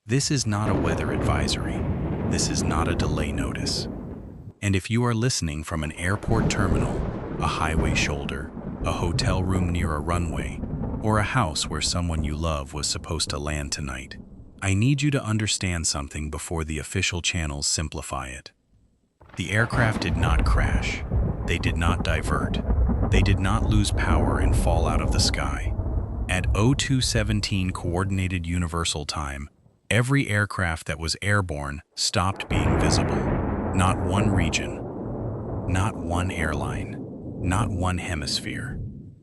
This is not a weather advisory. This is not a delay notice. And if you are listening from an airport terminal, a highway shoulder, a hotel room near a runway, or a house where someone you love was supposed to land tonight, I need you to understand something before the official channels simplify it. The aircraft did not crash. They did not divert. They did not lose power and fall out of the sky. At 0217 Coordinated Universal Time, every aircraft that was airborne stopped being visible. Not one region, not one airline, not one hemisphere.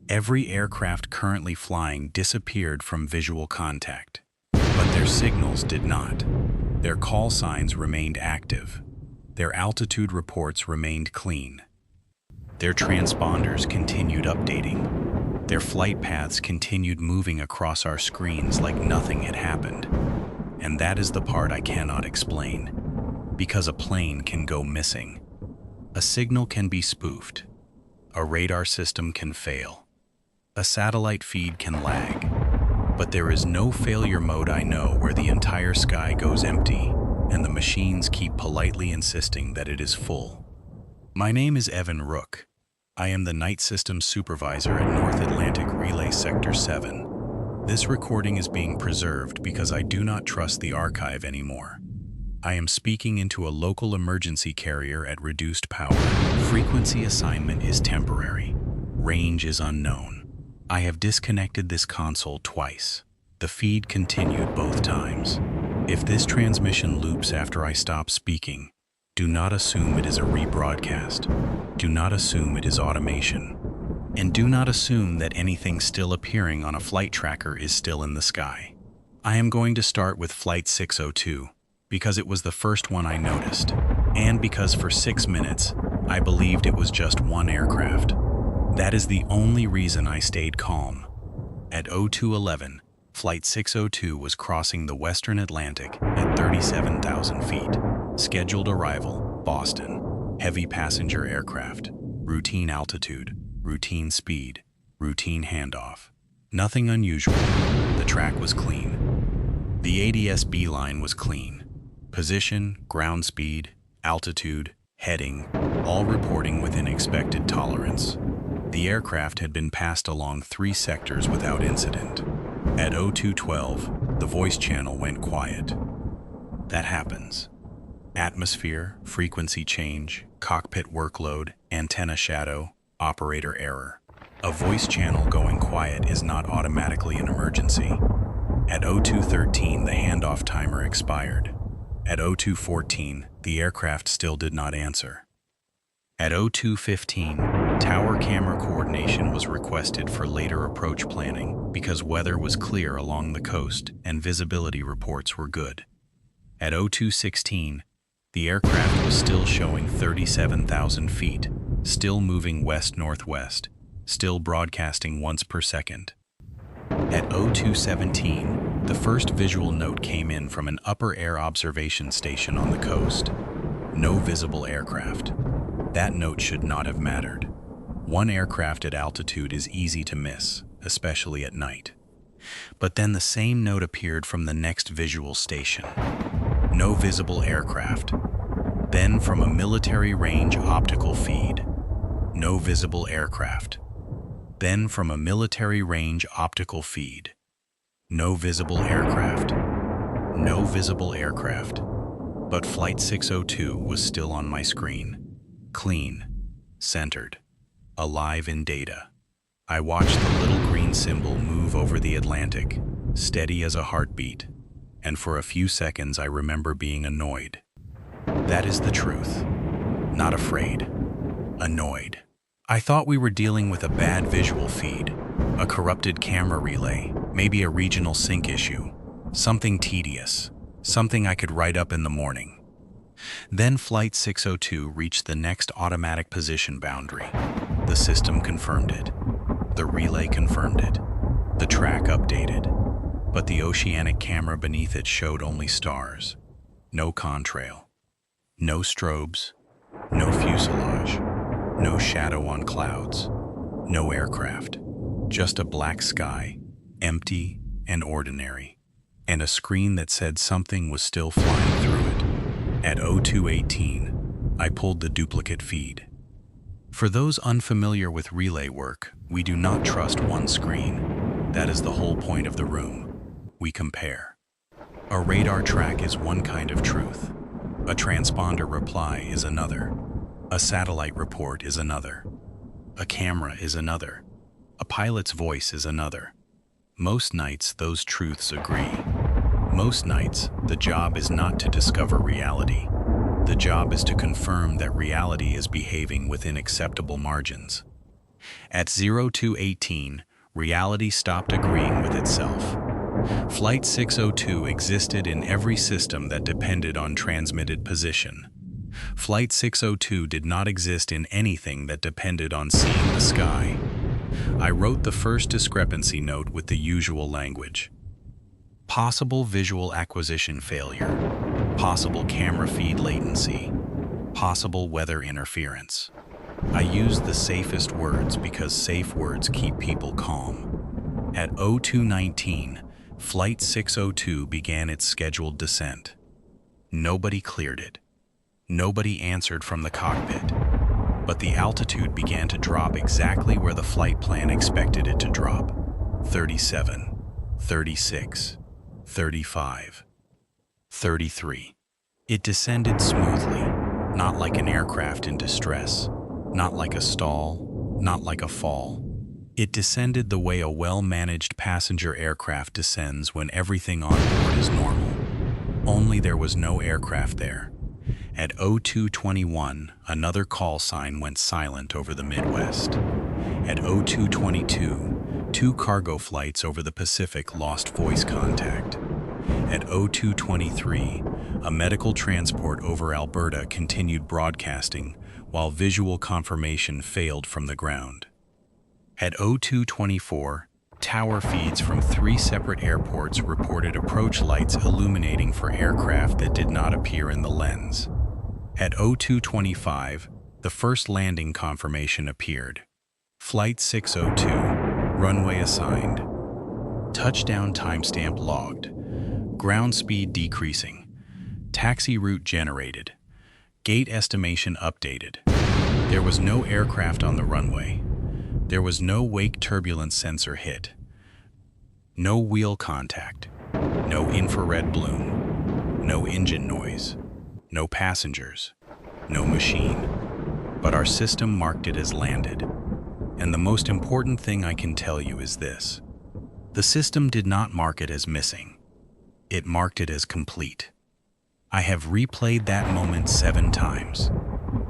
Every aircraft currently flying disappeared from visual contact. But their signals did not. Their call signs remained active. Their altitude reports remained clean. Their transponders continued updating. Their flight paths continued moving across our screens like nothing had happened. And that is the part I cannot explain. Because a plane can go missing. A signal can be spoofed. A radar system can fail. A satellite feed can lag. But there is no failure mode I know where the entire sky goes empty and the machines keep politely insisting that it is full. My name is Evan Rook. I am the Night Systems Supervisor at North Atlantic Relay Sector 7. This recording is being preserved because I do not trust the archive anymore. I am speaking into a local emergency carrier at reduced power. Frequency assignment is temporary. Range is unknown. I have disconnected this console twice. The feed continued both times. If this transmission loops after I stop speaking, do not assume it is a rebroadcast. Do not assume it is automation. And do not assume that anything still appearing on a flight tracker is still in the sky. I am going to start with Flight 602 because it was the first one I noticed, and because for 6 minutes I believed it was just one aircraft. That is the only reason I stayed calm. At 0211, Flight 602 was crossing the Western Atlantic at 37,000 feet. Scheduled arrival, Boston. Heavy passenger aircraft. Routine altitude, routine speed, routine handoff. Nothing unusual. The track was clean. The ADS-B line was clean. Position, ground speed, altitude, heading, all reporting within expected tolerance. The aircraft had been passed along 3 sectors without incident. At 0212, the voice channel went quiet. That happens. Atmosphere, frequency change, cockpit workload, antenna shadow, operator error. A voice channel going quiet is not automatically an emergency. At 0213, the handoff timer expired. At 0214, the aircraft still did not answer. At 0215, tower camera coordination was requested for later approach planning because weather was clear along the coast and visibility reports were good. At 0216, the aircraft was still showing 37,000 feet, still moving west-northwest, still broadcasting once per second. At 0217, the first visual note came in from an upper air observation station on the coast. No visible aircraft. That note should not have mattered. One aircraft at altitude is easy to miss, especially at night. But then the same note appeared from the next visual station. No visible aircraft. Then from a military range optical feed. No visible aircraft. Then from a military range optical feed. No visible aircraft. No visible aircraft. But Flight 602 was still on my screen. Clean, centered, alive in data. I watched the little green symbol move over the Atlantic, steady as a heartbeat, and for a few seconds I remember being annoyed. That is the truth. Not afraid. Annoyed. I thought we were dealing with a bad visual feed, a corrupted camera relay, maybe a regional sync issue, something tedious, something I could write up in the morning. Then Flight 602 reached the next automatic position boundary. The system confirmed it. The relay confirmed it. The track updated. But the oceanic camera beneath it showed only stars. No contrail. No strobes. No fuselage. No shadow on clouds. No aircraft. Just a black sky, empty and ordinary. and a screen that said something was still flying through it. At 02:18, I pulled the duplicate feed. For those unfamiliar with relay work, we do not trust one screen. That is the whole point of the room. We compare. A radar track is one kind of truth. A transponder reply is another. A satellite report is another. A camera is another. A pilot's voice is another. Most nights, those truths agree. Most nights, the job is not to discover reality. The job is to confirm that reality is behaving within acceptable margins. At 02:18, reality stopped agreeing with itself. Flight 602 existed in every system that depended on transmitted position. Flight 602 did not exist in anything that depended on seeing the sky. I wrote the first discrepancy note with the usual language. Possible visual acquisition failure. Possible camera feed latency. Possible weather interference. I used the safest words because safe words keep people calm. At 02:19, Flight 602 began its scheduled descent. Nobody cleared it. Nobody answered from the cockpit. But the altitude began to drop exactly where the flight plan expected it to drop. 37, 36, 35, 33. It descended smoothly, not like an aircraft in distress, not like a stall, not like a fall. It descended the way a well-managed passenger aircraft descends when everything on board is normal. Only there was no aircraft there. At 02:21, another call sign went silent over the Midwest. At 02:22, 2 cargo flights over the Pacific lost voice contact. At 02:23, a medical transport over Alberta continued broadcasting while visual confirmation failed from the ground. At 02:24, tower feeds from 3 separate airports reported approach lights illuminating for aircraft that did not appear in the lens. At 02:25, the first landing confirmation appeared. Flight 602, runway assigned. Touchdown timestamp logged. Ground speed decreasing. Taxi route generated. Gate estimation updated. There was no aircraft on the runway. There was no wake turbulence sensor hit. No wheel contact. No infrared bloom. No engine noise. No passengers. No machine. But our system marked it as landed. And the most important thing I can tell you is this. The system did not mark it as missing. It marked it as complete. I have replayed that moment 7 times.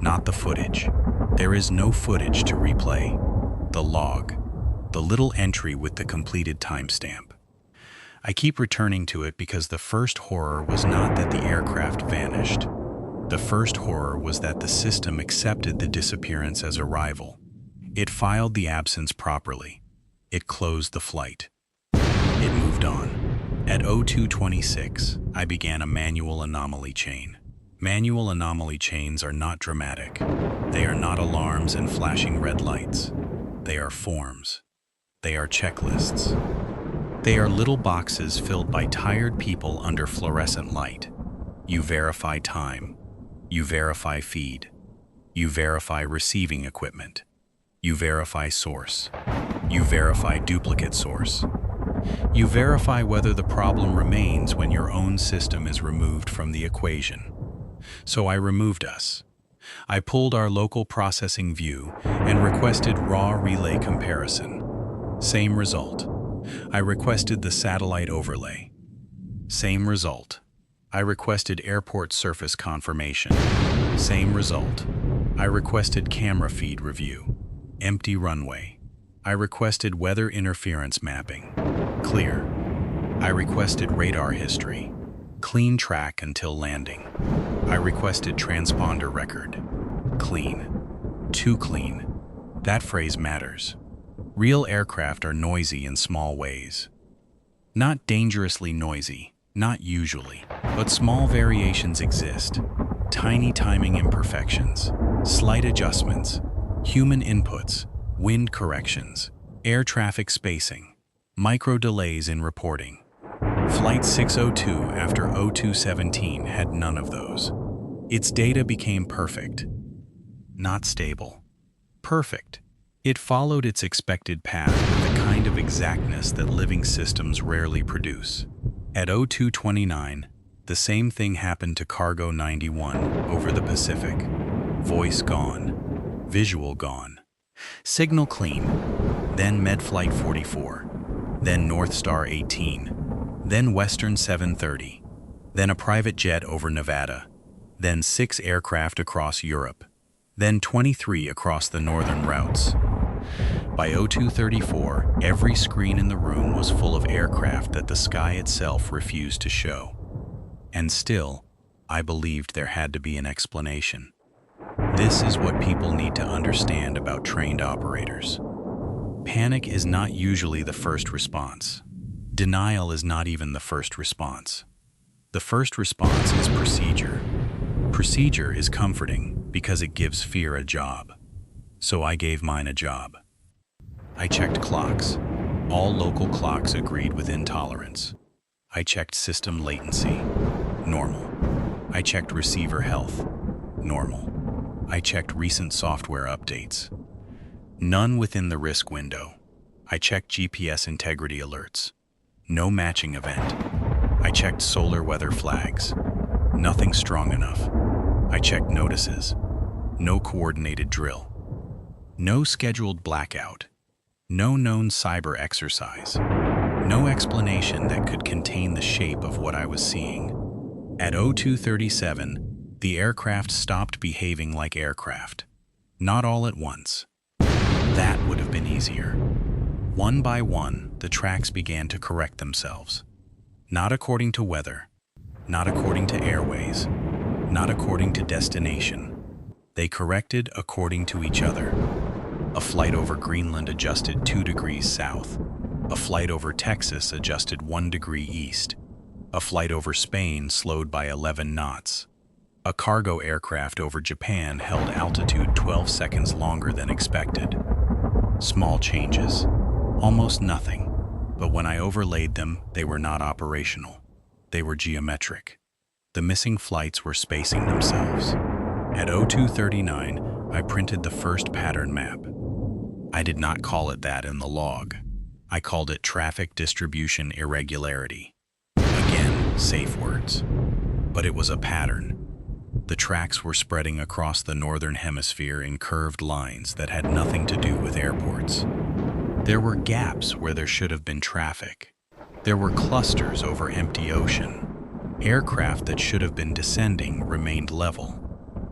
Not the footage. There is no footage to replay. The log. The little entry with the completed timestamp. I keep returning to it because the first horror was not that the aircraft vanished. The first horror was that the system accepted the disappearance as arrival. It filed the absence properly. It closed the flight. It moved on. At 02:26, I began a manual anomaly chain. Manual anomaly chains are not dramatic. They are not alarms and flashing red lights. They are forms. They are checklists. They are little boxes filled by tired people under fluorescent light. You verify time. You verify feed. You verify receiving equipment. You verify source. You verify duplicate source. You verify whether the problem remains when your own system is removed from the equation. So I removed us. I pulled our local processing view and requested raw relay comparison. Same result. I requested the satellite overlay. Same result. I requested airport surface confirmation. Same result. I requested camera feed review. Empty runway. I requested weather interference mapping. Clear. I requested radar history. Clean track until landing. I requested transponder record. Clean. Too clean. That phrase matters. Real aircraft are noisy in small ways. Not dangerously noisy, not usually, but small variations exist. Tiny timing imperfections, slight adjustments, human inputs, wind corrections, air traffic spacing, micro delays in reporting. Flight 602 after 0217 had none of those. Its data became perfect. Not stable. Perfect. It followed its expected path with the kind of exactness that living systems rarely produce. At 0229, the same thing happened to Cargo 91 over the Pacific. Voice gone. Visual gone. Signal clean. Then Medflight 44. Then North Star 18. Then Western 730. Then a private jet over Nevada. Then 6 aircraft across Europe. Then 23 across the northern routes. By 0234, every screen in the room was full of aircraft that the sky itself refused to show. And still, I believed there had to be an explanation. This is what people need to understand about trained operators. Panic is not usually the first response. Denial is not even the first response. The first response is procedure. Procedure is comforting because it gives fear a job. So I gave mine a job. I checked clocks. All local clocks agreed within tolerance. I checked system latency. Normal. I checked receiver health. Normal. I checked recent software updates. None within the risk window. I checked GPS integrity alerts. No matching event. I checked solar weather flags. Nothing strong enough. I checked notices. No coordinated drill. No scheduled blackout. No known cyber exercise. No explanation that could contain the shape of what I was seeing. At 0237, the aircraft stopped behaving like aircraft. Not all at once. That would have been easier. One by one, the tracks began to correct themselves. Not according to weather. Not according to airways. Not according to destination. They corrected according to each other. A flight over Greenland adjusted 2 degrees south. A flight over Texas adjusted 1 degree east. A flight over Spain slowed by 11 knots. A cargo aircraft over Japan held altitude 12 seconds longer than expected. Small changes. Almost nothing. But when I overlaid them, they were not operational. They were geometric. The missing flights were spacing themselves. At 0239, I printed the first pattern map. I did not call it that in the log. I called it traffic distribution irregularity. Again, safe words. But it was a pattern. The tracks were spreading across the northern hemisphere in curved lines that had nothing to do with airports. There were gaps where there should have been traffic. There were clusters over empty ocean. Aircraft that should have been descending remained level.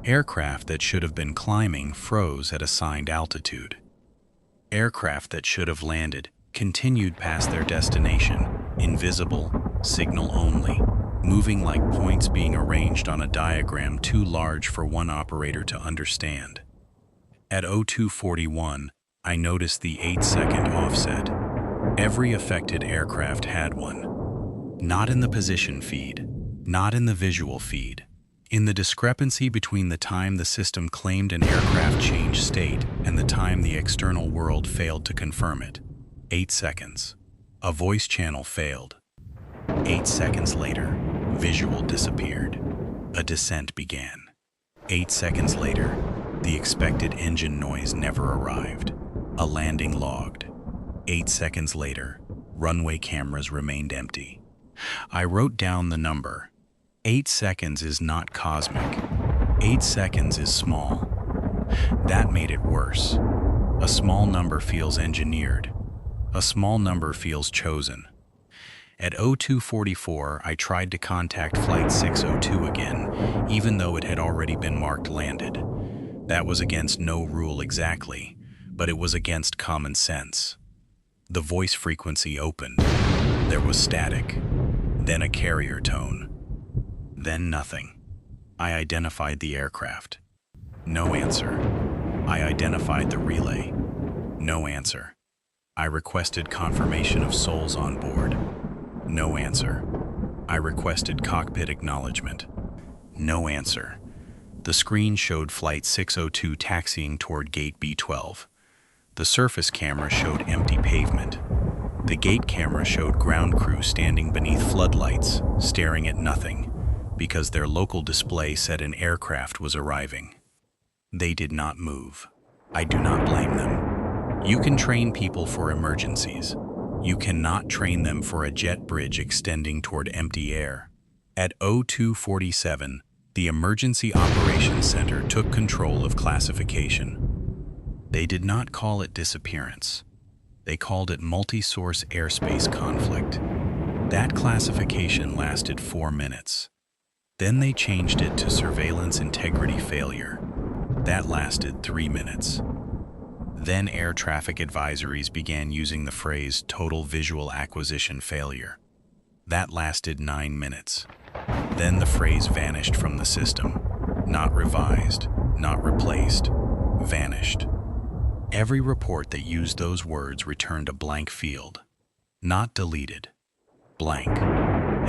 Aircraft that should have been climbing froze at assigned altitude. Aircraft that should have landed continued past their destination, invisible, signal only, moving like points being arranged on a diagram too large for one operator to understand. At 0241, I noticed the 8-second offset. Every affected aircraft had one. Not in the position feed, not in the visual feed. In the discrepancy between the time the system claimed an aircraft changed state and the time the external world failed to confirm it. 8 seconds. A voice channel failed. 8 seconds later, visual disappeared. A descent began. 8 seconds later, the expected engine noise never arrived. A landing logged. 8 seconds later, runway cameras remained empty. I wrote down the number. 8 seconds is not cosmic. 8 seconds is small. That made it worse. A small number feels engineered. A small number feels chosen. At 0244, I tried to contact Flight 602 again, even though it had already been marked landed. That was against no rule exactly, but it was against common sense. The voice frequency opened. There was static. Then a carrier tone. Then nothing. I identified the aircraft. No answer. I identified the relay. No answer. I requested confirmation of souls on board. No answer. I requested cockpit acknowledgement. No answer. The screen showed Flight 602 taxiing toward Gate B12. The surface camera showed empty pavement. The gate camera showed ground crew standing beneath floodlights, staring at nothing, because their local display said an aircraft was arriving. They did not move. I do not blame them. You can train people for emergencies. You cannot train them for a jet bridge extending toward empty air. At 0247, the Emergency Operations Center took control of classification. They did not call it disappearance. They called it multi-source airspace conflict. That classification lasted 4 minutes. Then they changed it to surveillance integrity failure. That lasted 3 minutes. Then air traffic advisories began using the phrase total visual acquisition failure. That lasted 9 minutes. Then the phrase vanished from the system. Not revised, not replaced, vanished. Every report that used those words returned a blank field. Not deleted. Blank.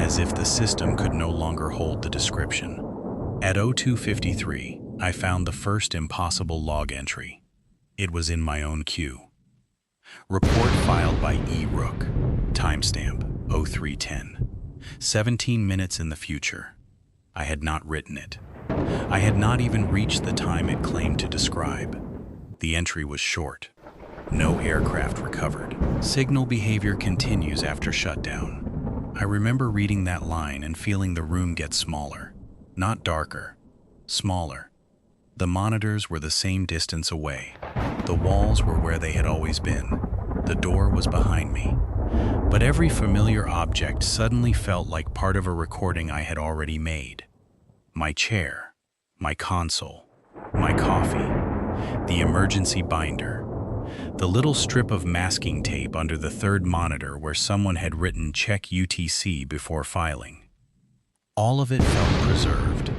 As if the system could no longer hold the description. At 0253, I found the first impossible log entry. It was in my own queue. Report filed by E. Rook. Timestamp 0310. 17 minutes in the future. I had not written it. I had not even reached the time it claimed to describe. The entry was short. No aircraft recovered. Signal behavior continues after shutdown. I remember reading that line and feeling the room get smaller. Not darker. Smaller. The monitors were the same distance away. The walls were where they had always been. The door was behind me. But every familiar object suddenly felt like part of a recording I had already made. My chair, my console, my coffee, the emergency binder, the little strip of masking tape under the third monitor where someone had written check UTC before filing. All of it felt preserved,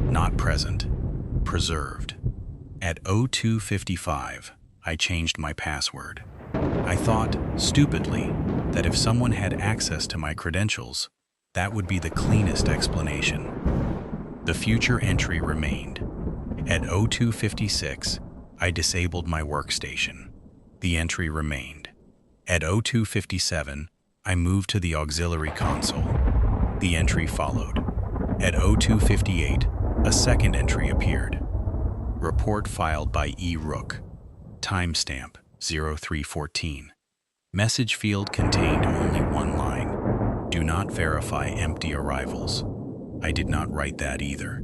not present, preserved. At 0255, I changed my password. I thought, stupidly, that if someone had access to my credentials, that would be the cleanest explanation. The future entry remained. At 0256, I disabled my workstation. The entry remained. At 0257, I moved to the auxiliary console. The entry followed. At 0258, a second entry appeared. Report filed by E. Rook. Timestamp 0314. Message field contained only one line. Do not verify empty arrivals. I did not write that either.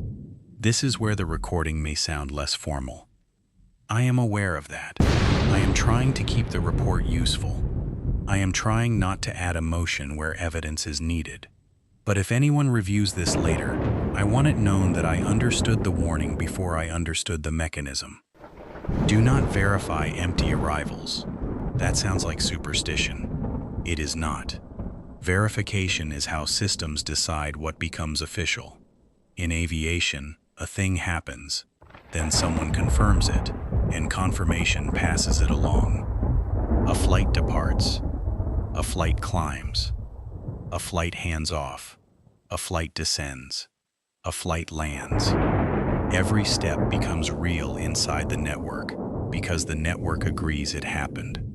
This is where the recording may sound less formal. I am aware of that. I am trying to keep the report useful. I am trying not to add emotion where evidence is needed. But if anyone reviews this later, I want it known that I understood the warning before I understood the mechanism. Do not verify empty arrivals. That sounds like superstition. It is not. Verification is how systems decide what becomes official. In aviation, a thing happens, then someone confirms it, and confirmation passes it along. A flight departs. A flight climbs. A flight hands off. A flight descends. A flight lands. Every step becomes real inside the network because the network agrees it happened.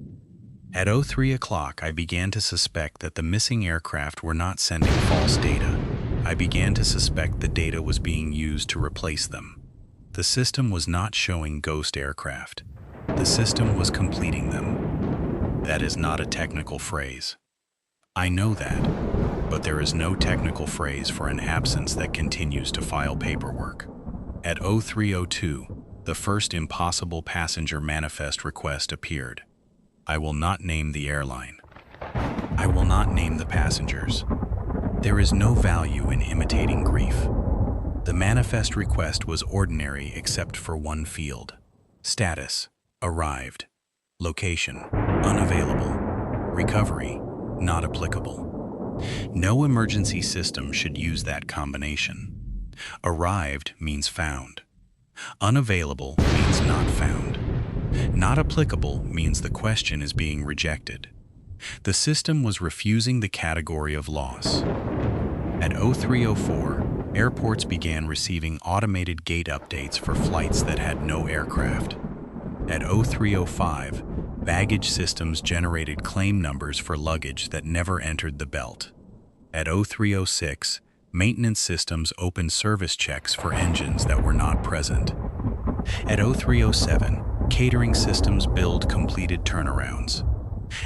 At 03 o'clock, I began to suspect that the missing aircraft were not sending false data. I began to suspect the data was being used to replace them. The system was not showing ghost aircraft. The system was completing them. That is not a technical phrase. I know that, but there is no technical phrase for an absence that continues to file paperwork. At 0302, the first impossible passenger manifest request appeared. I will not name the airline. I will not name the passengers. There is no value in imitating grief. The manifest request was ordinary except for one field. Status: arrived. Location: unavailable. Recovery: not applicable. No emergency system should use that combination. Arrived means found. Unavailable means not found. Not applicable means the question is being rejected. The system was refusing the category of loss. At 0304, airports began receiving automated gate updates for flights that had no aircraft. At 0305, Baggage systems generated claim numbers for luggage that never entered the belt. At 0306, maintenance systems opened service checks for engines that were not present. At 0307, catering systems billed completed turnarounds.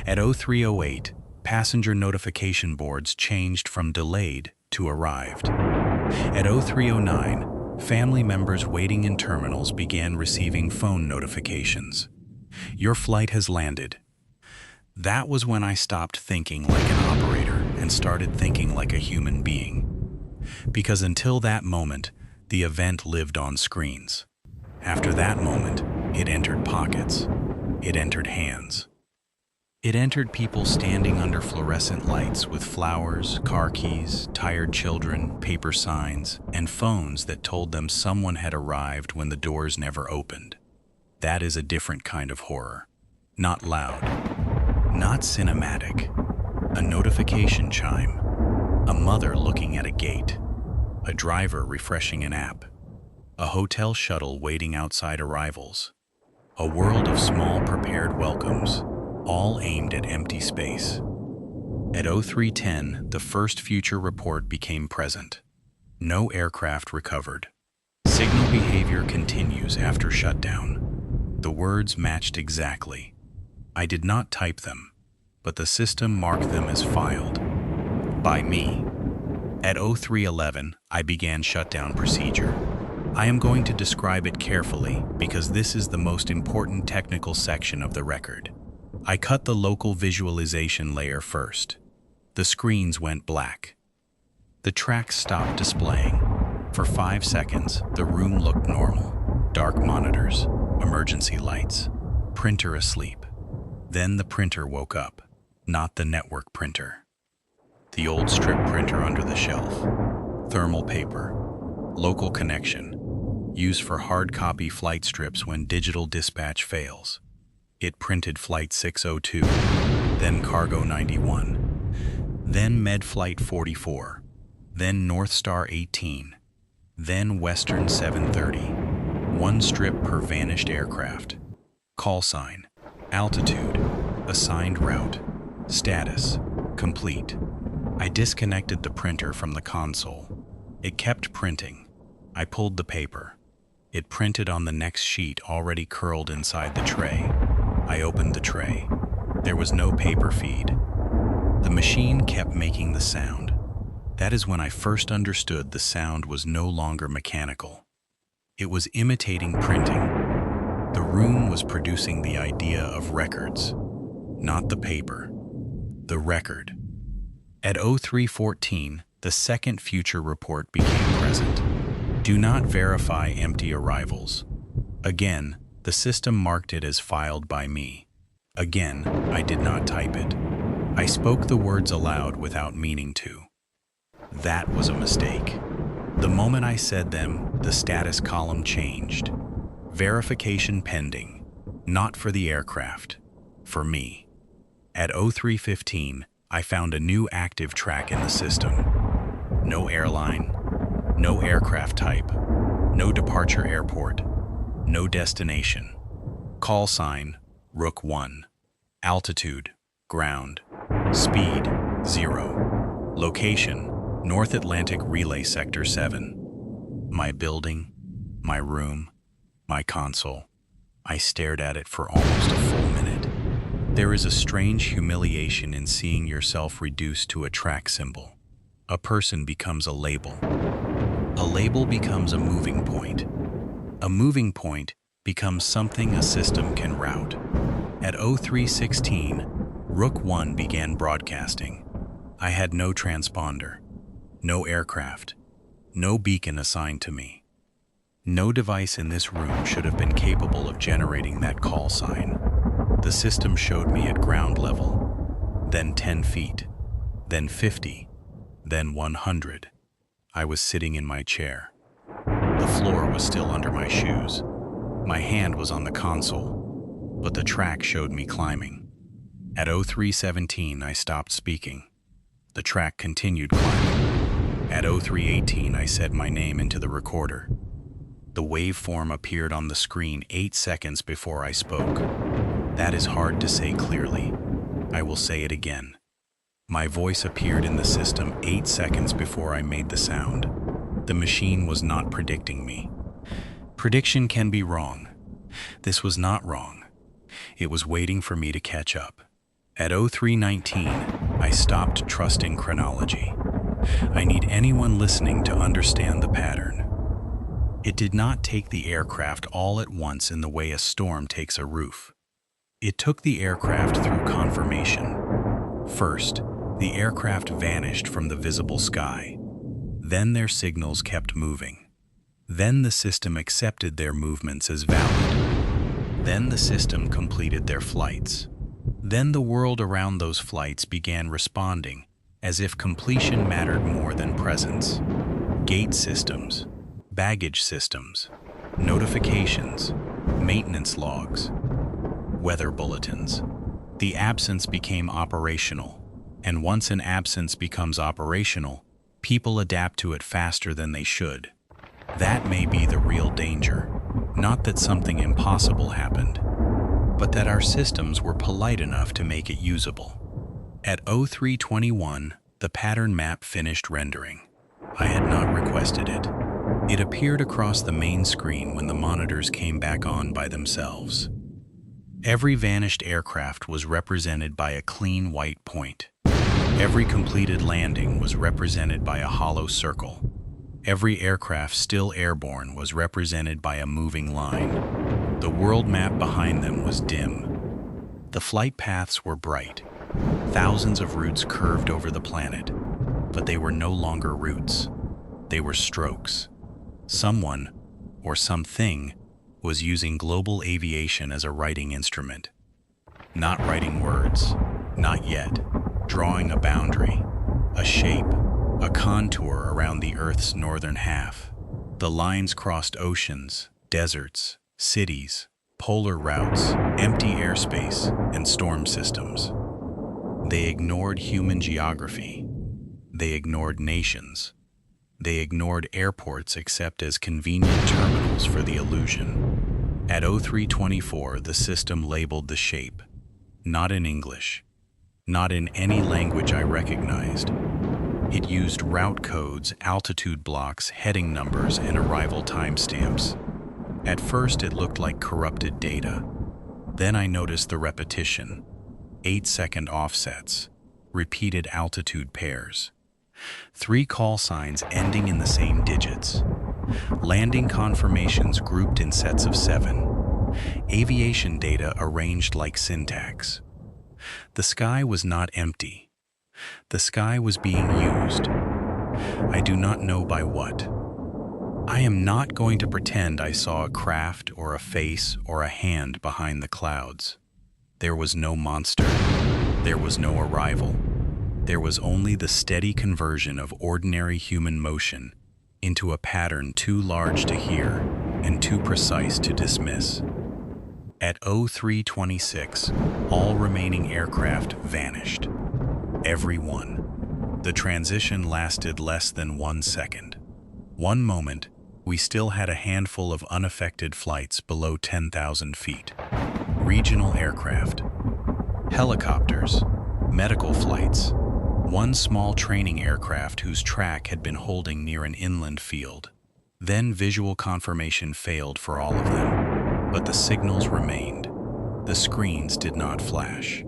At 0308, passenger notification boards changed from delayed to arrived. At 0309, family members waiting in terminals began receiving phone notifications. Your flight has landed. That was when I stopped thinking like an operator and started thinking like a human being. Because until that moment, the event lived on screens. After that moment, it entered pockets. It entered hands. It entered people standing under fluorescent lights with flowers, car keys, tired children, paper signs, and phones that told them someone had arrived when the doors never opened. That is a different kind of horror. Not loud, not cinematic. A notification chime, a mother looking at a gate, a driver refreshing an app, a hotel shuttle waiting outside arrivals, a world of small prepared welcomes, all aimed at empty space. At 0310, the first future report became present. No aircraft recovered. Signal behavior continues after shutdown. The words matched exactly. I did not type them, but the system marked them as filed. By me. At 0311, I began shutdown procedure. I am going to describe it carefully because this is the most important technical section of the record. I cut the local visualization layer first. The screens went black. The tracks stopped displaying. For 5 seconds, the room looked normal. Dark monitors, emergency lights, printer asleep. Then the printer woke up, not the network printer. The old strip printer under the shelf. Thermal paper. Local connection. Used for hard copy flight strips when digital dispatch fails. It printed Flight 602, then Cargo 91, then Med Flight 44, then North Star 18, then Western 730. One strip per vanished aircraft. Call sign, altitude, assigned route, status, complete. I disconnected the printer from the console. It kept printing. I pulled the paper. It printed on the next sheet already curled inside the tray. I opened the tray. There was no paper feed. The machine kept making the sound. That is when I first understood the sound was no longer mechanical. It was imitating printing. The room was producing the idea of records, not the paper. The record. At 0314, the second future report became present. Do not verify empty arrivals. Again, the system marked it as filed by me. Again, I did not type it. I spoke the words aloud without meaning to. That was a mistake. The moment I said them, the status column changed. Verification pending. Not for the aircraft. For me. At 0315, I found a new active track in the system. No airline. No aircraft type. No departure airport. No destination. Call sign, Rook 1. Altitude, ground. Speed, 0. Location, North Atlantic Relay Sector 7. My building, my room, my console. I stared at it for almost a full minute. There is a strange humiliation in seeing yourself reduced to a track symbol. A person becomes a label. A label becomes a moving point. A moving point becomes something a system can route. At 0316, Rook 1 began broadcasting. I had no transponder, no aircraft, no beacon assigned to me. No device in this room should have been capable of generating that call sign. The system showed me at ground level, then 10 feet, then 50, then 100. I was sitting in my chair. The floor was still under my shoes. My hand was on the console, but the track showed me climbing. At 0317, I stopped speaking. The track continued climbing. At 0318, I said my name into the recorder. The waveform appeared on the screen 8 seconds before I spoke. That is hard to say clearly. I will say it again. My voice appeared in the system 8 seconds before I made the sound. The machine was not predicting me. Prediction can be wrong. This was not wrong. It was waiting for me to catch up. At 03:19, I stopped trusting chronology. I need anyone listening to understand the pattern. It did not take the aircraft all at once in the way a storm takes a roof. It took the aircraft through confirmation. First, the aircraft vanished from the visible sky. Then their signals kept moving. Then the system accepted their movements as valid. Then the system completed their flights. Then the world around those flights began responding as if completion mattered more than presence. Gate systems, baggage systems, notifications, maintenance logs, weather bulletins. The absence became operational, and once an absence becomes operational, people adapt to it faster than they should. That may be the real danger. Not that something impossible happened, but that our systems were polite enough to make it usable. At 03:21, the pattern map finished rendering. I had not requested it. It appeared across the main screen when the monitors came back on by themselves. Every vanished aircraft was represented by a clean white point. Every completed landing was represented by a hollow circle. Every aircraft still airborne was represented by a moving line. The world map behind them was dim. The flight paths were bright. Thousands of routes curved over the planet, but they were no longer routes. They were strokes. Someone, or something, was using global aviation as a writing instrument. Not writing words, not yet. Drawing a boundary, a shape, a contour around the Earth's northern half. The lines crossed oceans, deserts, cities, polar routes, empty airspace, and storm systems. They ignored human geography. They ignored nations. They ignored airports except as convenient terminals for the illusion. At 03:24, the system labeled the shape, not in English, not in any language I recognized. It used route codes, altitude blocks, heading numbers, and arrival timestamps. At first, it looked like corrupted data. Then I noticed the repetition, 8-second offsets, repeated altitude pairs, 3 call signs ending in the same digits, landing confirmations grouped in sets of 7, aviation data arranged like syntax. The sky was not empty. The sky was being used. I do not know by what. I am not going to pretend I saw a craft or a face or a hand behind the clouds. There was no monster. There was no arrival. There was only the steady conversion of ordinary human motion into a pattern too large to hear and too precise to dismiss. At 03:26, all remaining aircraft vanished. Every one. The transition lasted less than 1 second. One moment, we still had a handful of unaffected flights below 10,000 feet. Regional aircraft, helicopters, medical flights, one small training aircraft whose track had been holding near an inland field. Then visual confirmation failed for all of them, but the signals remained. The screens did not flash.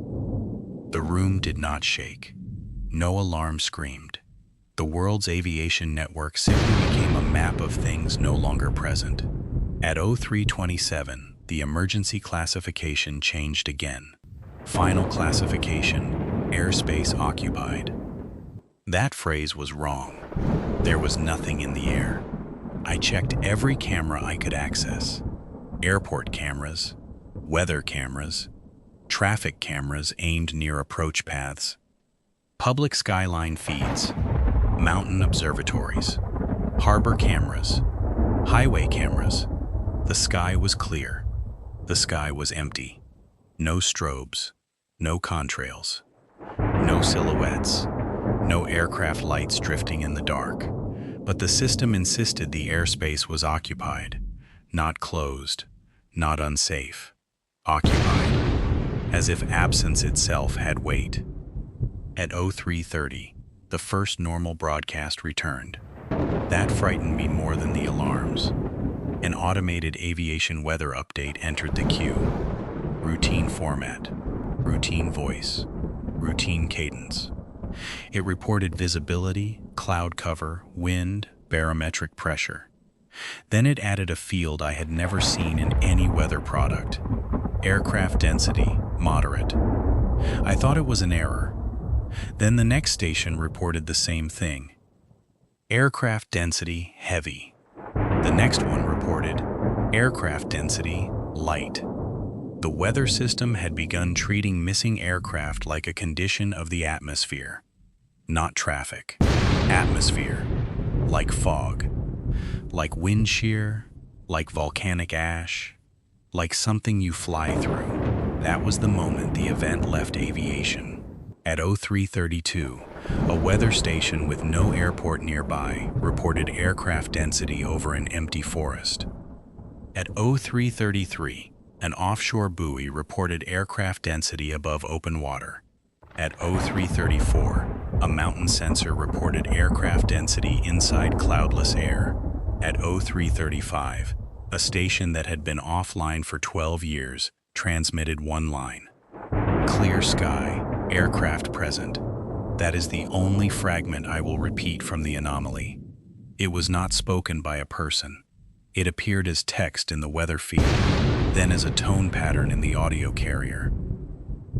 The room did not shake. No alarm screamed. The world's aviation network simply became a map of things no longer present. At 03:27, the emergency classification changed again. Final classification, airspace occupied. That phrase was wrong. There was nothing in the air. I checked every camera I could access. Airport cameras, weather cameras, traffic cameras aimed near approach paths, public skyline feeds, mountain observatories, harbor cameras, highway cameras. The sky was clear. The sky was empty. No strobes, no contrails, no silhouettes, no aircraft lights drifting in the dark. But the system insisted the airspace was occupied, not closed, not unsafe. Occupied. as if absence itself had weight. At 03:30, the first normal broadcast returned. That frightened me more than the alarms. An automated aviation weather update entered the queue. Routine format, routine voice, routine cadence. It reported visibility, cloud cover, wind, barometric pressure. Then it added a field I had never seen in any weather product. Aircraft density, moderate. I thought it was an error. Then the next station reported the same thing. Aircraft density, heavy. The next one reported aircraft density, light. The weather system had begun treating missing aircraft like a condition of the atmosphere. Not traffic. Atmosphere. Like fog. Like wind shear. Like volcanic ash. Like something you fly through. That was the moment the event left aviation. At 03:32, a weather station with no airport nearby reported aircraft density over an empty forest. At 03:33, an offshore buoy reported aircraft density above open water. At 03:34, a mountain sensor reported aircraft density inside cloudless air. At 03:35, a station that had been offline for 12 years transmitted one line. Clear sky, aircraft present. That is the only fragment I will repeat from the anomaly. It was not spoken by a person. It appeared as text in the weather feed, then as a tone pattern in the audio carrier.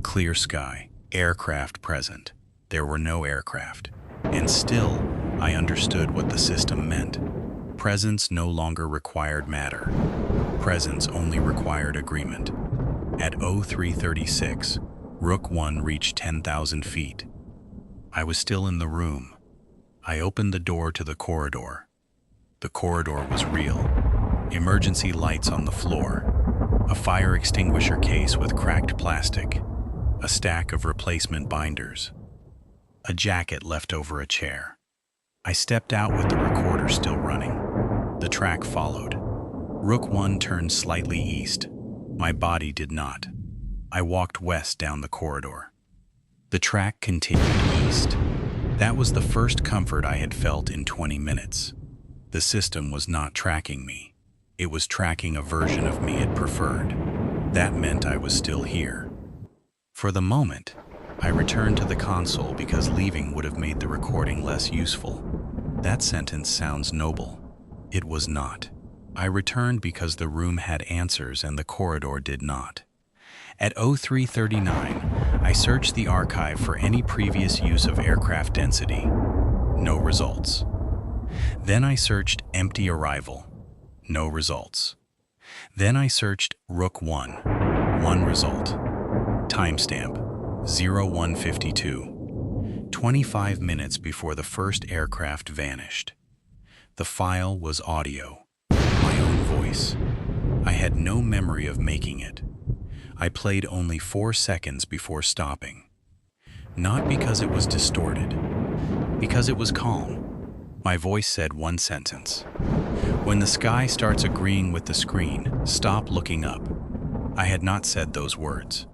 Clear sky, aircraft present. There were no aircraft. And still, I understood what the system meant. Presence no longer required matter. Presence only required agreement. At 03:36, Rook 1 reached 10,000 feet. I was still in the room. I opened the door to the corridor. The corridor was real. Emergency lights on the floor. A fire extinguisher case with cracked plastic. A stack of replacement binders. A jacket left over a chair. I stepped out with the recorder still running. The track followed. Rook 1 turned slightly east. My body did not. I walked west down the corridor. The track continued east. That was the first comfort I had felt in 20 minutes. The system was not tracking me. It was tracking a version of me it preferred. That meant I was still here. For the moment, I returned to the console because leaving would have made the recording less useful. That sentence sounds noble. It was not. I returned because the room had answers and the corridor did not. At 03:39, I searched the archive for any previous use of aircraft density. No results. Then I searched empty arrival. No results. Then I searched Rook 1. One result. Timestamp 01:52. 25 minutes before the first aircraft vanished. The file was audio. My own voice. I had no memory of making it. I played only 4 seconds before stopping. Not because it was distorted, because it was calm. My voice said one sentence. When the sky starts agreeing with the screen, stop looking up. I had not said those words,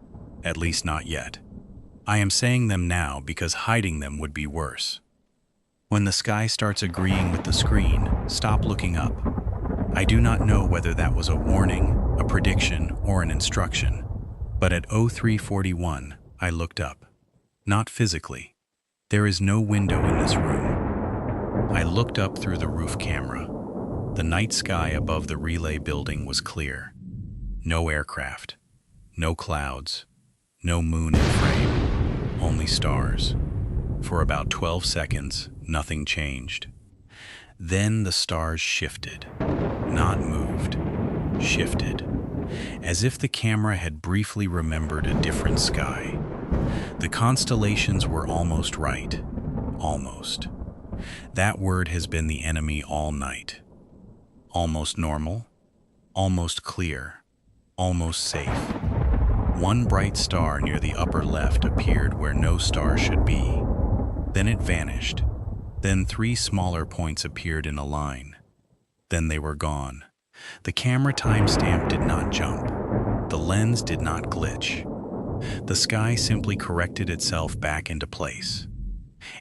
at least not yet. I am saying them now because hiding them would be worse. When the sky starts agreeing with the screen, stop looking up. I do not know whether that was a warning, a prediction, or an instruction. But at 03:41, I looked up. Not physically. There is no window in this room. I looked up through the roof camera. The night sky above the relay building was clear. No aircraft. No clouds. No moon in frame. Only stars. For about 12 seconds, nothing changed. Then the stars shifted. Not moved. Shifted. As if the camera had briefly remembered a different sky. The constellations were almost right. Almost. That word has been the enemy all night. Almost normal. Almost clear. Almost safe. One bright star near the upper left appeared where no star should be. Then it vanished. Then 3 smaller points appeared in a line. Then they were gone. The camera timestamp did not jump. The lens did not glitch. The sky simply corrected itself back into place.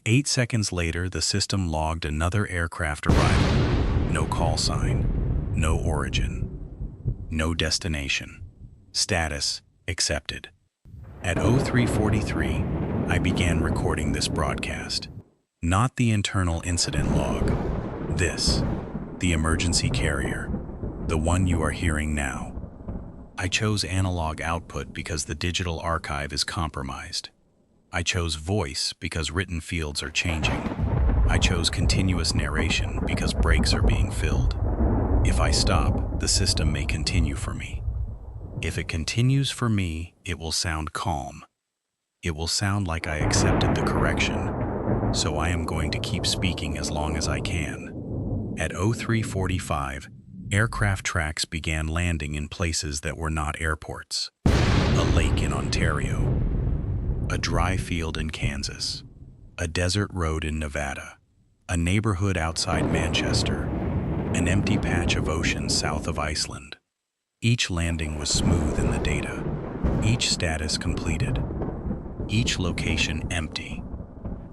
8 seconds later, the system logged another aircraft arrival. No call sign, no origin, no destination. Status accepted. At 03:43, I began recording this broadcast. Not the internal incident log. This, the emergency carrier, the one you are hearing now. I chose analog output because the digital archive is compromised. I chose voice because written fields are changing. I chose continuous narration because breaks are being filled. If I stop, the system may continue for me. If it continues for me, it will sound calm. It will sound like I accepted the correction, so I am going to keep speaking as long as I can. At 03:45, aircraft tracks began landing in places that were not airports. A lake in Ontario, a dry field in Kansas, a desert road in Nevada, a neighborhood outside Manchester, an empty patch of ocean south of Iceland. Each landing was smooth in the data, each status completed, each location empty.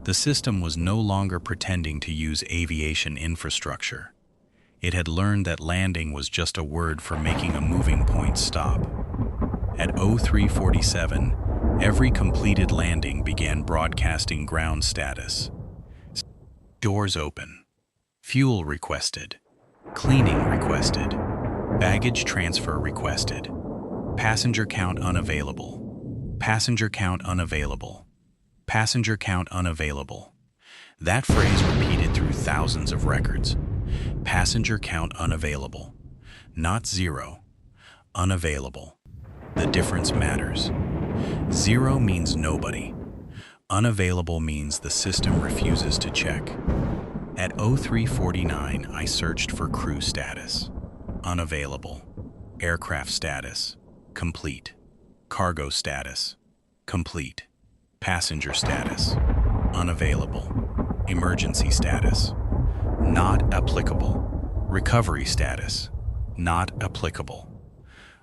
The system was no longer pretending to use aviation infrastructure. It had learned that landing was just a word for making a moving point stop. At 03:47, every completed landing began broadcasting ground status. Doors open. Fuel requested. Cleaning requested. Baggage transfer requested. Passenger count unavailable. Passenger count unavailable. Passenger count unavailable. That phrase repeated through thousands of records. Passenger count unavailable. Not zero. Unavailable. The difference matters. Zero means nobody. Unavailable means the system refuses to check. At 03:49, I searched for crew status. Unavailable. Aircraft status. Complete. Cargo status. Complete. Passenger status. Unavailable. Emergency status. Not applicable. Recovery status. Not applicable.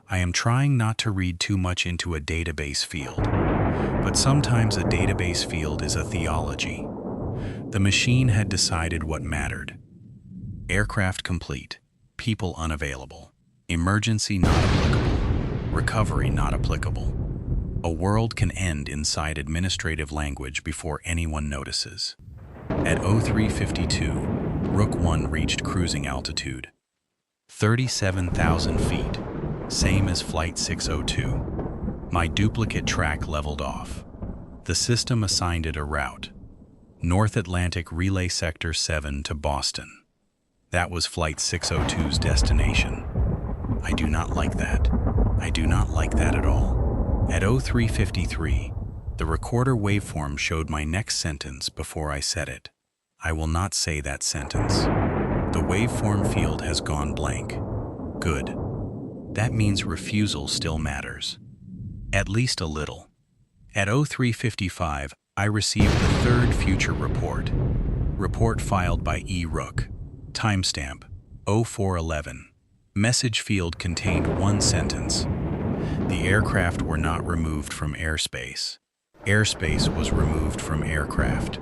I am trying not to read too much into a database field, but sometimes a database field is a theology. The machine had decided what mattered. Aircraft complete. People unavailable. Emergency not applicable. Recovery not applicable. A world can end inside administrative language before anyone notices. At 03:52, Rook 1 reached cruising altitude. 37,000 feet, same as Flight 602. My duplicate track leveled off. The system assigned it a route. North Atlantic Relay Sector 7 to Boston. That was Flight 602's destination. I do not like that. I do not like that at all. At 03:53, the recorder waveform showed my next sentence before I said it. I will not say that sentence. The waveform field has gone blank. Good. That means refusal still matters. At least a little. At 03:55, I received the third future report. Report filed by E. Rook. Timestamp 0411. Message field contained one sentence. The aircraft were not removed from airspace. Airspace was removed from aircraft.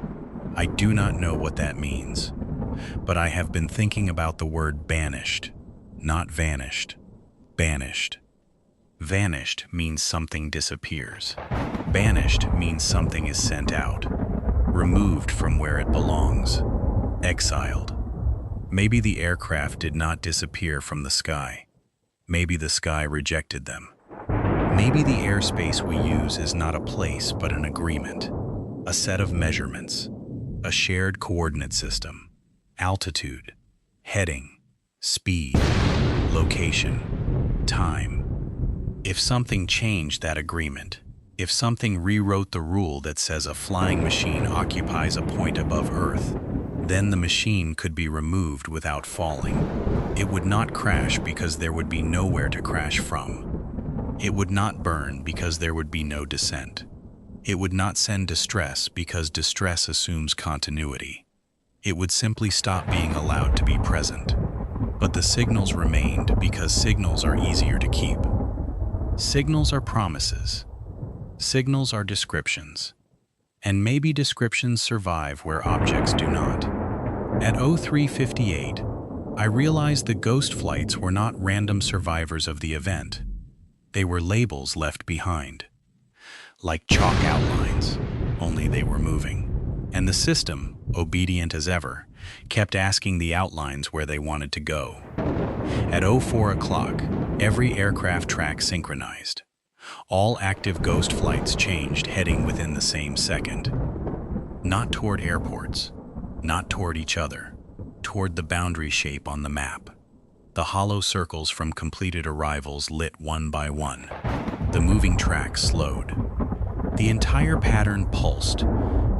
I do not know what that means, but I have been thinking about the word banished, not vanished. Banished. Vanished means something disappears. Banished means something is sent out, removed from where it belongs, exiled. Maybe the aircraft did not disappear from the sky. Maybe the sky rejected them. Maybe the airspace we use is not a place but an agreement, a set of measurements, a shared coordinate system, altitude, heading, speed, location, time. If something changed that agreement, if something rewrote the rule that says a flying machine occupies a point above Earth, then the machine could be removed without falling. It would not crash because there would be nowhere to crash from. It would not burn because there would be no descent. It would not send distress because distress assumes continuity. It would simply stop being allowed to be present. But the signals remained because signals are easier to keep. Signals are promises. Signals are descriptions. And maybe descriptions survive where objects do not. At 03:58, I realized the ghost flights were not random survivors of the event. They were labels left behind. Like chalk outlines, only they were moving. And the system, obedient as ever, kept asking the outlines where they wanted to go. At 04 o'clock, every aircraft track synchronized. All active ghost flights changed, heading within the same second. Not toward airports, not toward each other, toward the boundary shape on the map. The hollow circles from completed arrivals lit one by one. The moving tracks slowed. The entire pattern pulsed,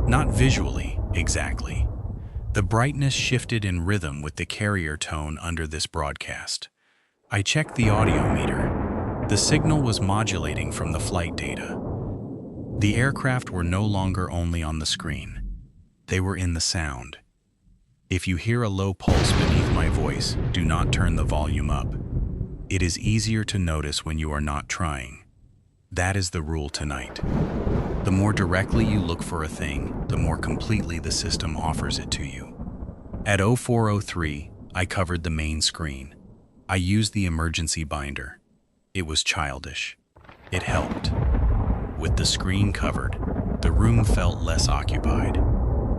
not visually, exactly. The brightness shifted in rhythm with the carrier tone under this broadcast. I checked the audio meter. The signal was modulating from the flight data. The aircraft were no longer only on the screen. They were in the sound. If you hear a low pulse beneath my voice, do not turn the volume up. It is easier to notice when you are not trying. That is the rule tonight. The more directly you look for a thing, the more completely the system offers it to you. At 04:03, I covered the main screen. I used the emergency binder. It was childish. It helped. With the screen covered, the room felt less occupied.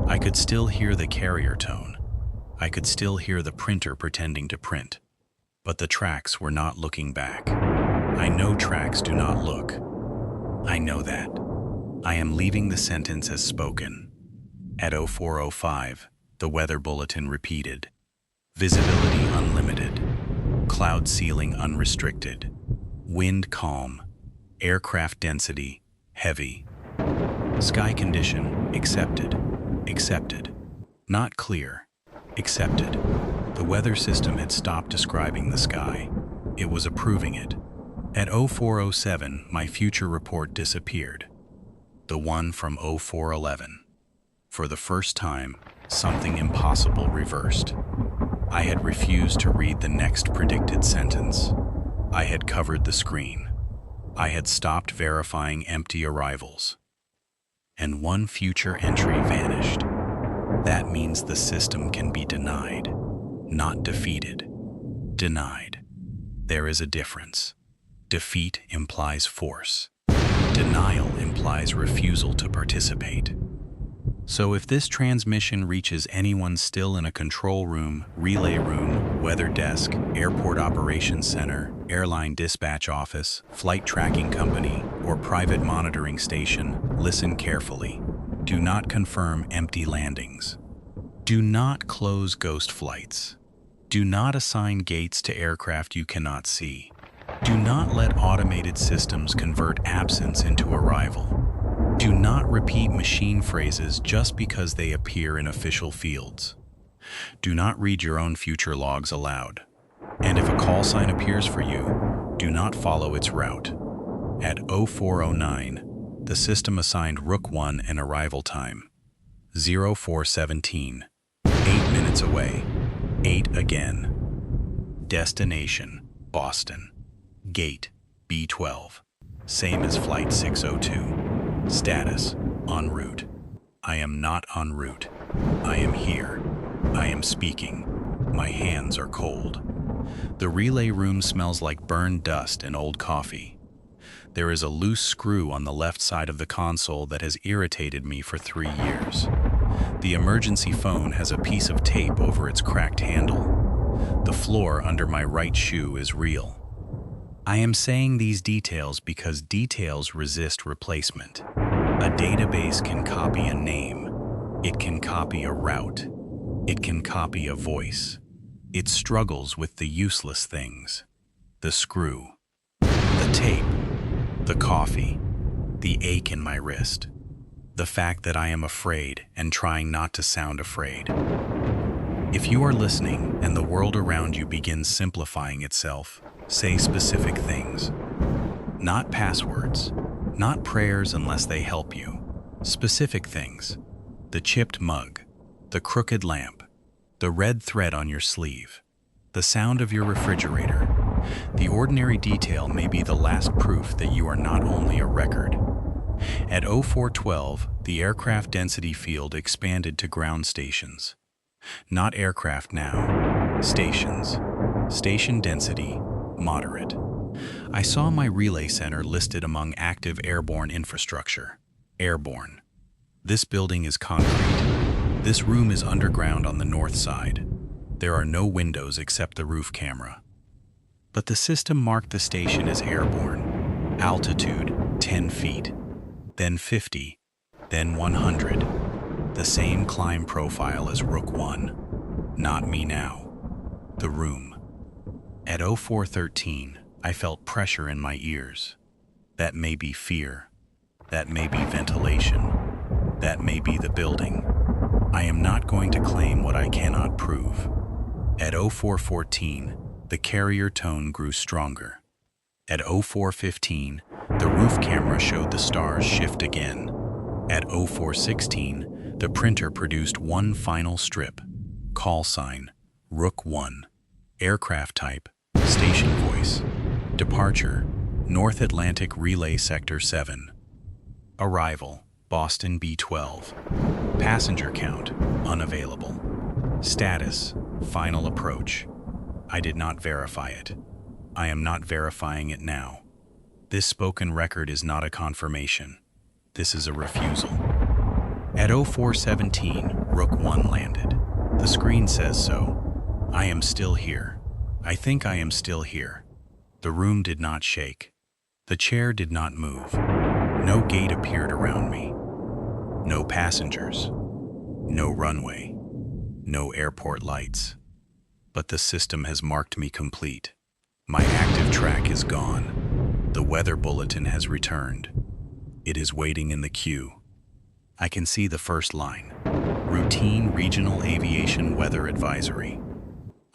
I could still hear the carrier tone. I could still hear the printer pretending to print. But the tracks were not looking back. I know tracks do not look. I know that. I am leaving the sentence as spoken. At 04:05, the weather bulletin repeated. Visibility unlimited. Cloud ceiling unrestricted. Wind calm. Aircraft density heavy. Sky condition accepted. Accepted. Not clear. Accepted. The weather system had stopped describing the sky. It was approving it. At 04:07, my future report disappeared. The one from 04:11. For the first time, something impossible reversed. I had refused to read the next predicted sentence. I had covered the screen. I had stopped verifying empty arrivals. And one future entry vanished. That means the system can be denied, not defeated. Denied. There is a difference. Defeat implies force. Denial implies refusal to participate. So if this transmission reaches anyone still in a control room, relay room, weather desk, airport operations center, airline dispatch office, flight tracking company, or private monitoring station, listen carefully. Do not confirm empty landings. Do not close ghost flights. Do not assign gates to aircraft you cannot see. Do not let automated systems convert absence into arrival. Do not repeat machine phrases just because they appear in official fields. Do not read your own future logs aloud. And if a call sign appears for you, do not follow its route. At 04:09, the system assigned Rook 1 an arrival time. 04:17, 8 minutes away, 8 again. Destination, Boston. Gate, B12. Same as Flight 602. Status, en route. I am not en route. I am here. I am speaking. My hands are cold. The relay room smells like burned dust and old coffee. There is a loose screw on the left side of the console that has irritated me for 3 years. The emergency phone has a piece of tape over its cracked handle. The floor under my right shoe is real. I am saying these details because details resist replacement. A database can copy a name. It can copy a route. It can copy a voice. It struggles with the useless things. The screw. The tape. The coffee. The ache in my wrist. The fact that I am afraid and trying not to sound afraid. If you are listening and the world around you begins simplifying itself, say specific things. Not passwords. Not prayers unless they help you. Specific things. The chipped mug. The crooked lamp. The red thread on your sleeve. The sound of your refrigerator. The ordinary detail may be the last proof that you are not only a record, At 0412, the aircraft density field expanded to ground stations. Not aircraft now, stations. Station density, moderate. I saw my relay center listed among active airborne infrastructure. Airborne. This building is concrete. This room is underground on the north side. There are no windows except the roof camera. But the system marked the station as airborne. Altitude, 10 feet. Then 50. Then 100. The same climb profile as Rook 1. Not me now. The room. At 0413, I felt pressure in my ears. That may be fear. That may be ventilation. That may be the building. I am not going to claim what I cannot prove. At 0414, the carrier tone grew stronger. At 0415, the roof camera showed the stars shift again. At 0416, the printer produced one final strip. Call sign, Rook 1. Aircraft type, station voice. Departure, North Atlantic Relay Sector 7. Arrival, Boston B-12. Passenger count, unavailable. Status, final approach. I did not verify it. I am not verifying it now. This spoken record is not a confirmation. This is a refusal. At 0417, Rook 1 landed. The screen says so. I am still here. I think I am still here. The room did not shake. The chair did not move. No gate appeared around me. No passengers. No runway. No airport lights. But the system has marked me complete. My active track is gone. The weather bulletin has returned. It is waiting in the queue. I can see the first line. Routine Regional Aviation Weather Advisory.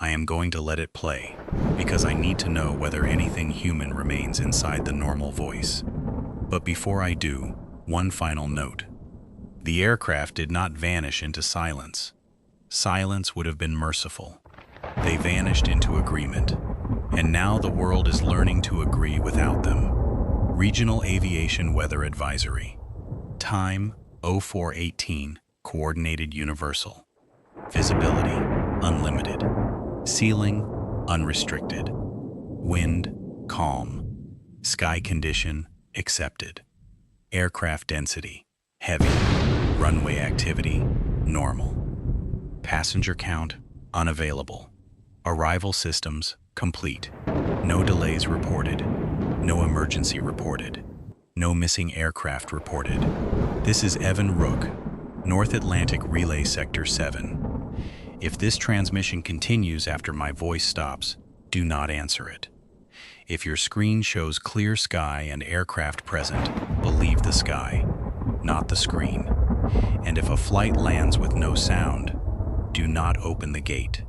I am going to let it play, because I need to know whether anything human remains inside the normal voice. But before I do, one final note. The aircraft did not vanish into silence. Silence would have been merciful. They vanished into agreement. And now the world is learning to agree without them. Regional Aviation Weather Advisory. Time, 0418, Coordinated Universal. Visibility, unlimited. Ceiling, unrestricted. Wind, calm. Sky condition, accepted. Aircraft density, heavy. Runway activity, normal. Passenger count, unavailable. Arrival systems, complete. No delays reported. No emergency reported. No missing aircraft reported. This is Evan Rook, North Atlantic Relay Sector 7. If this transmission continues after my voice stops, do not answer it. If your screen shows clear sky and aircraft present, believe the sky, not the screen. And if a flight lands with no sound, do not open the gate.